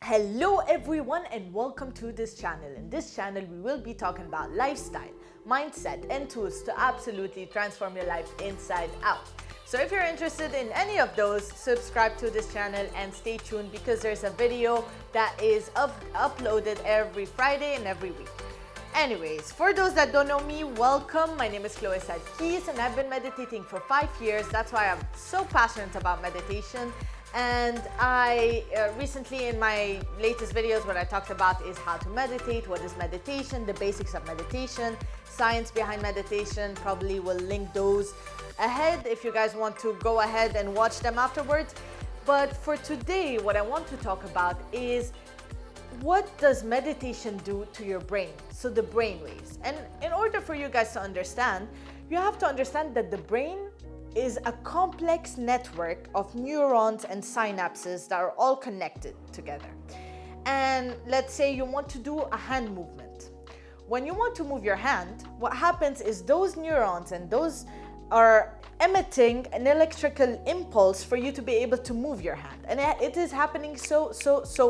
Hello everyone and welcome to this channel. In this channel we will be talking about lifestyle, mindset and tools to absolutely transform your life inside out. So if you're interested in any of those, subscribe to this channel and stay tuned because there's a video that is uploaded every Friday and every week. Anyways, for those that don't know me, welcome. My name is Chloe.Sarkis and I've been meditating for 5 years. That's why I'm so passionate about meditation. And I recently in my latest videos, what I talked about is how to meditate, what is meditation, the basics of meditation, science behind meditation. Probably will link those ahead if you guys want to go ahead and watch them afterwards. But for today, what I want to talk about is what does meditation do to your brain? So the brain waves. And in order for you guys to understand, you have to understand that the brain is a complex network of neurons and synapses that are all connected together. And let's say you want to do a hand movement. When you want to move your hand, what happens is those neurons and those are emitting an electrical impulse for you to be able to move your hand. And it is happening so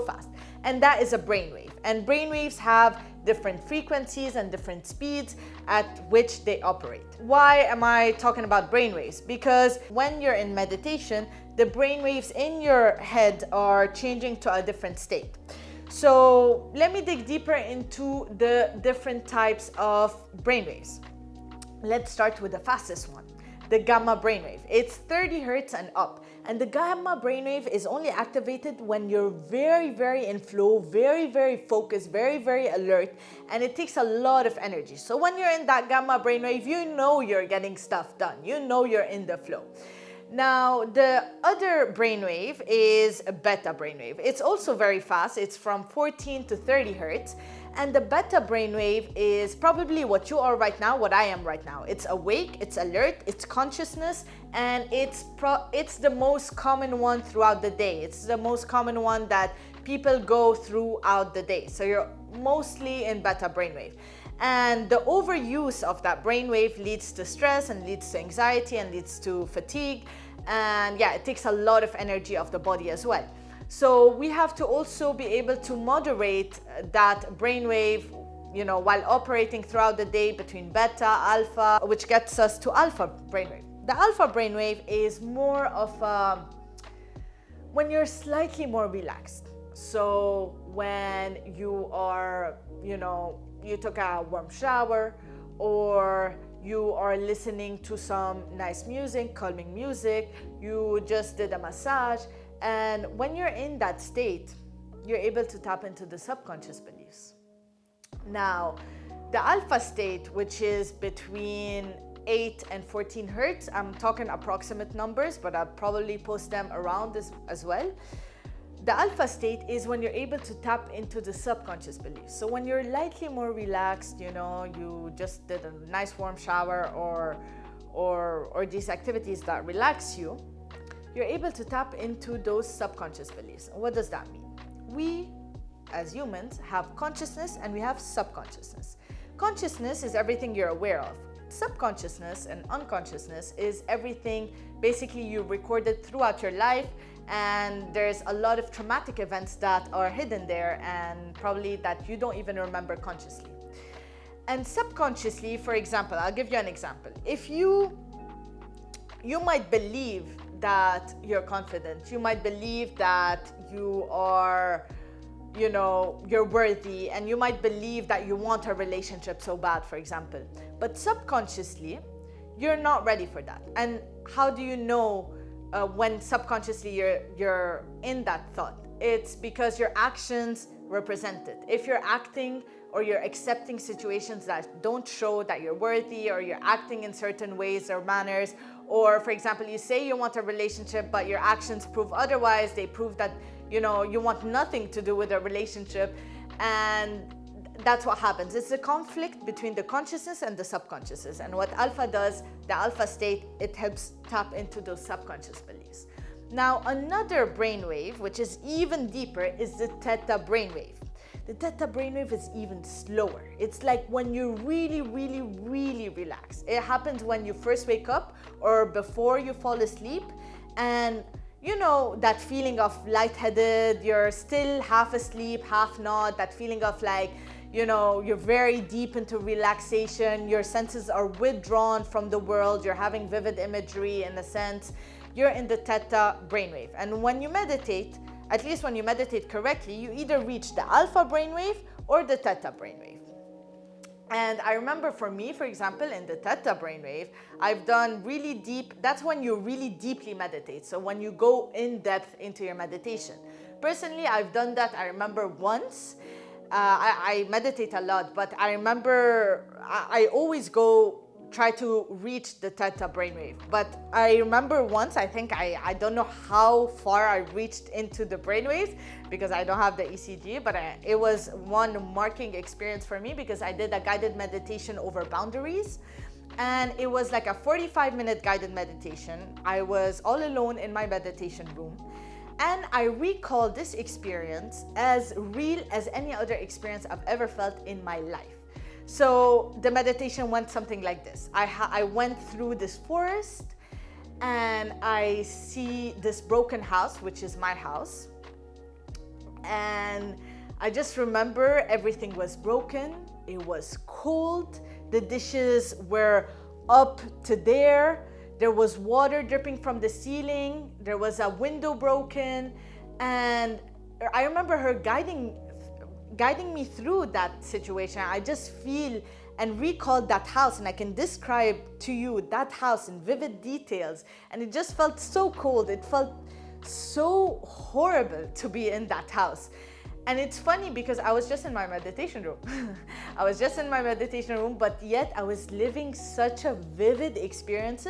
fast. And that is a brainwave. And brainwaves have different frequencies and different speeds at which they operate. Why am I talking about brainwaves? Because when you're in meditation, the brainwaves in your head are changing to a different state. So let me dig deeper into the different types of brainwaves. Let's start with the fastest one, the gamma brainwave. It's 30 hertz and up. And the gamma brainwave is only activated when you're very in flow, very focused, very alert, and it takes a lot of energy. So when you're in that gamma brainwave, you know you're getting stuff done. You know you're in the flow. Now, the other brainwave is a beta brainwave. It's also very fast. It's from 14 to 30 hertz. And the beta brainwave is probably what you are right now, what I am right now. It's awake, it's alert, it's consciousness, and it's the most common one throughout the day. It's the most common one that people go throughout the day. So you're mostly in beta brainwave. And the overuse of that brainwave leads to stress and leads to anxiety and leads to fatigue. And yeah, it takes a lot of energy of the body as well. So we have to also be able to moderate that brainwave, you know, while operating throughout the day between beta, alpha, which gets us to alpha brainwave. The alpha brainwave is more of when you're slightly more relaxed. So when you are, you know, you took a warm shower or you are listening to some nice music, calming music, you just did a massage. And when you're in that state, you're able to tap into the subconscious beliefs. Now, the alpha state, which is between 8 and 14 hertz, I'm talking approximate numbers, but I'll probably post them around this as well. The alpha state is when you're able to tap into the subconscious beliefs. So when you're lightly more relaxed, you know, you just did a nice warm shower or these activities that relax you, you're able to tap into those subconscious beliefs. What does that mean? We, as humans, have consciousness and we have subconsciousness. Consciousness is everything you're aware of. Subconsciousness and unconsciousness is everything basically you recorded throughout your life, and there's a lot of traumatic events that are hidden there and probably that you don't even remember consciously. And subconsciously, for example, I'll give you an example. If you might believe that you're confident, you might believe that you are, you know, you're worthy, and you might believe that you want a relationship so bad, for example. But subconsciously, you're not ready for that. And how do you know when subconsciously you're in that thought? It's because your actions represent it. If you're acting or you're accepting situations that don't show that you're worthy, or you're acting in certain ways or manners, or for example, you say you want a relationship, but your actions prove otherwise, they prove that, you know, you want nothing to do with a relationship, and that's what happens. It's a conflict between the consciousness and the subconsciousness. And what alpha does, the alpha state, it helps tap into those subconscious beliefs. Now, another brainwave, which is even deeper, is the theta brainwave. The theta brainwave is even slower. It's like when you really relax. It happens when you first wake up or before you fall asleep, and you know, that feeling of lightheaded, you're still half asleep, half not, that feeling of like, you know, you're very deep into relaxation, your senses are withdrawn from the world, you're having vivid imagery in a sense, you're in the Theta brainwave. And when you meditate, at least when you meditate correctly, you either reach the alpha brainwave or the Theta brainwave. And I remember for me, for example, in the Theta brainwave, I've done really deep, that's when you really deeply meditate. So when you go in depth into your meditation. Personally, I've done that, I remember once. I meditate a lot, but I remember I always try to reach the Theta brainwave. But I remember once, I think I don't know how far I reached into the brainwaves because I don't have the ECG, but it was one marking experience for me because I did a guided meditation over boundaries. And it was like a 45-minute guided meditation. I was all alone in my meditation room. And I recall this experience as real as any other experience I've ever felt in my life. So the meditation went something like this. I went through this forest and I see this broken house, which is my house. And I just remember everything was broken. It was cold. The dishes were up to there. There was water dripping from the ceiling. There was a window broken. And I remember her guiding me through that situation. I just feel and recall that house, and I can describe to you that house in vivid details. And it just felt so cold. It felt so horrible to be in that house. And it's funny because I was just in my meditation room. I was just in my meditation room, but yet I was living such a vivid experience.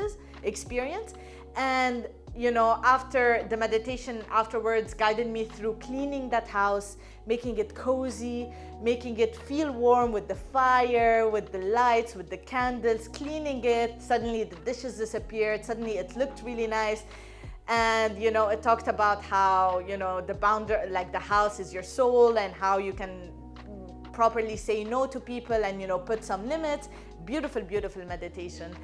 And you know, after the meditation afterwards guided me through cleaning that house, making it cozy, making it feel warm with the fire, with the lights, with the candles, cleaning it. Suddenly the dishes disappeared. Suddenly it looked really nice. And you know, it talked about how, you know, the boundary, like the house is your soul, and how you can properly say no to people and, you know, put some limits. Beautiful, beautiful meditation.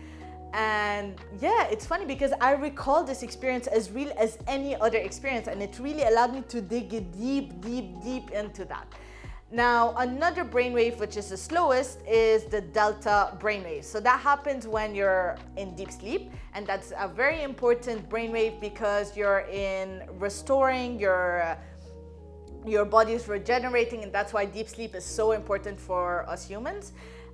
And yeah, it's funny because I recall this experience as real as any other experience, and it really allowed me to dig deep, deep, deep into that. Now, another brainwave, which is the slowest, is the delta brainwave. So that happens when you're in deep sleep, and that's a very important brainwave because you're in restoring your body is regenerating, and that's why deep sleep is so important for us humans.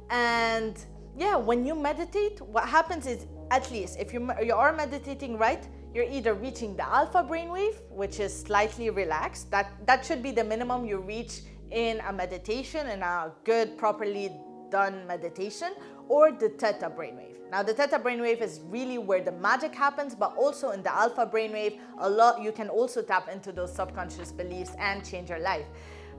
And yeah, when you meditate, what happens is, at least if you are meditating right, you're either reaching the alpha brainwave, which is slightly relaxed. That should be the minimum you reach in a meditation, in a good, properly done meditation, or the Theta brainwave. Now, the Theta brainwave is really where the magic happens, but also in the alpha brainwave, you can also tap into those subconscious beliefs and change your life.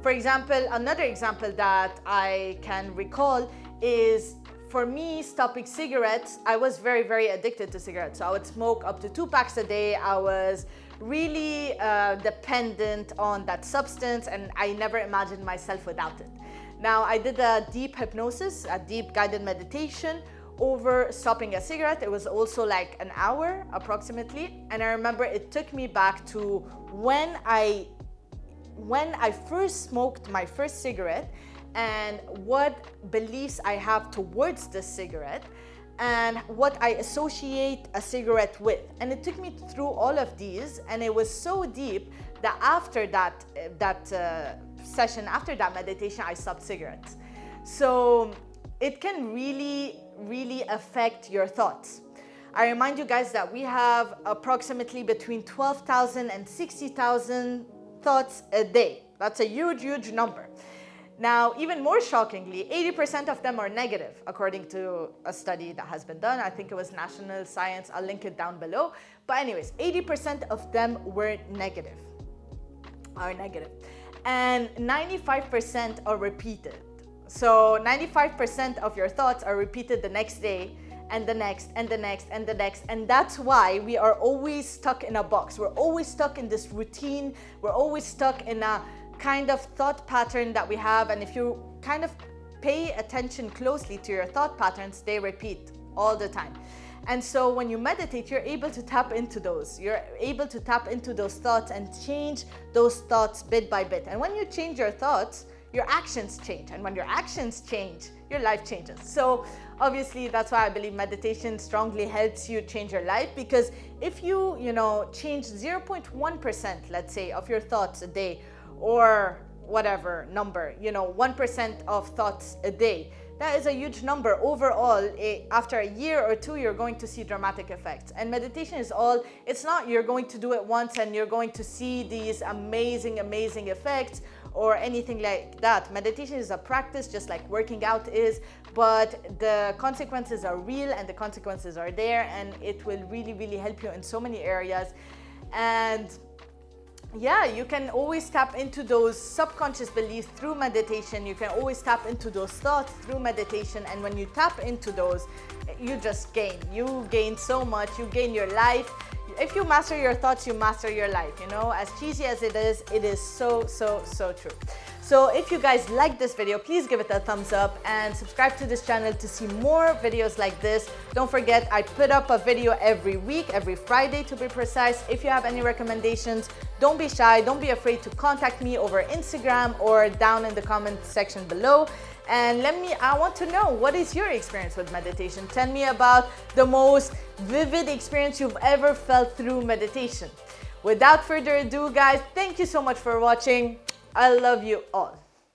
For example, another example that I can recall is, for me, stopping cigarettes. I was very, very addicted to cigarettes. So I would smoke up to 2 packs a day. I was really dependent on that substance, and I never imagined myself without it. Now, I did a deep hypnosis, a deep guided meditation over stopping a cigarette. It was also like an hour approximately. And I remember it took me back to when I first smoked my first cigarette, and what beliefs I have towards the cigarette, and what I associate a cigarette with. And it took me through all of these, and it was so deep that after that session, after that meditation, I stopped cigarettes. So it can really, really affect your thoughts. I remind you guys that we have approximately between 12,000 and 60,000 thoughts a day. That's a huge, huge number. Now, even more shockingly, 80% of them are negative, according to a study that has been done. I think it was National Science. I'll link it down below. But anyways, 80% of them are negative. And 95% are repeated. So 95% of your thoughts are repeated the next day, and the next, and the next, and the next. And that's why we are always stuck in a box. We're always stuck in this routine. We're always stuck in a kind of thought pattern that we have. And if you kind of pay attention closely to your thought patterns, they repeat all the time. And so when you meditate, you're able to tap into those. You're able to tap into those thoughts and change those thoughts bit by bit. And when you change your thoughts, your actions change. And when your actions change, your life changes. So obviously, that's why I believe meditation strongly helps you change your life, because if you, change 0.1%, let's say, of your thoughts a day, or whatever number, 1% of thoughts a day, that is a huge number. Overall, after a year or two, you're going to see dramatic effects. And meditation is it's not you're going to do it once and you're going to see these amazing effects or anything like that. Meditation is a practice, just like working out is, but the consequences are real and the consequences are there, and it will really help you in so many areas. And yeah, you can always tap into those subconscious beliefs through meditation. You can always tap into those thoughts through meditation. And when you tap into those, you just gain. You gain so much. You gain your life. If you master your thoughts, you master your life. As cheesy as it is so true. So if you guys like this video, please give it a thumbs up and subscribe to this channel to see more videos like this. Don't forget, I put up a video every week, every Friday to be precise. If you have any recommendations, don't be shy, don't be afraid to contact me over Instagram or down in the comment section below. And I want to know, what is your experience with meditation? Tell me about the most vivid experience you've ever felt through meditation. Without further ado, guys, thank you so much for watching. I love you all.